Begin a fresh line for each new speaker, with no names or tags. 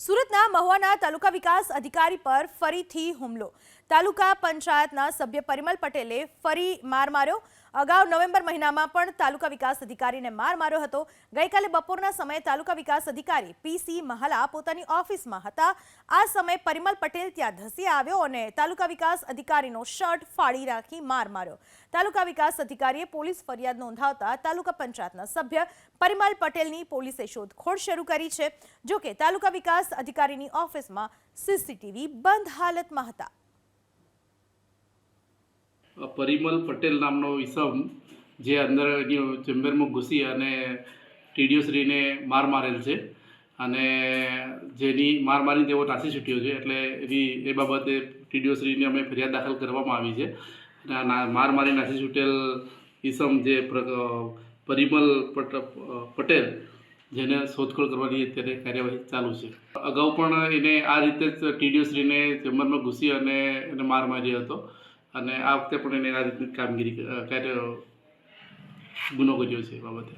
સુરતના મહુવાના તાલુકા વિકાસ અધિકારી પર ફરીથી હુમલો। તાલુકા પંચાયતના સભ્ય પરિમલ પટેલે ફરી માર માર્યો। અગાઉ નવેમ્બર મહિનામાં પણ તાલુકા વિકાસ અધિકારીને માર માર્યો હતો। ગઈકાલે બપોરના સમયે તાલુકા વિકાસ અધિકારી પીસી મહાલા પોતાની ઓફિસમાં હતા। આ સમયે પરિમલ પટેલ ત્યાં ધસી આવ્યો અને તાલુકા વિકાસ અધિકારીનો શર્ટ ફાડી રાખી માર માર્યો। તાલુકા વિકાસ અધિકારીએ પોલીસ ફરિયાદ નોંધાવતા તાલુકા પંચાયતના સભ્ય પરિમલ પટેલની પોલીસે શોધખોળ શરૂ કરી છે। જો કે તાલુકા વિકાસ અધિકારીની ઓફિસમાં સીસીટીવી બંધ હાલતમાં હતા।
પરિમલ પટેલ નામનો ઈસમ જે અંદર ચેમ્બરમાં ઘૂસી અને ટીડીઓશ્રીને માર મારેલ છે અને જેની માર મારીને તેઓ નાસી છૂટ્યો છે। એટલે એ બાબતે ટીડીઓશ્રીને અમે ફરિયાદ દાખલ કરવામાં આવી છે અને માર મારી નાસી છૂટેલ ઈસમ જે પરિમલ પટેલ જેને શોધખોળ કરવાની અત્યારે કાર્યવાહી ચાલુ છે। અગાઉ પણ એને આ રીતે જ ટીડીઓશ્રીને ચેમ્બરમાં ઘૂસી અને એને માર માર્યો હતો અને આ વખતે પણ એને આ રીતની કામગીરી ગુનો કર્યો છે એ બાબતે।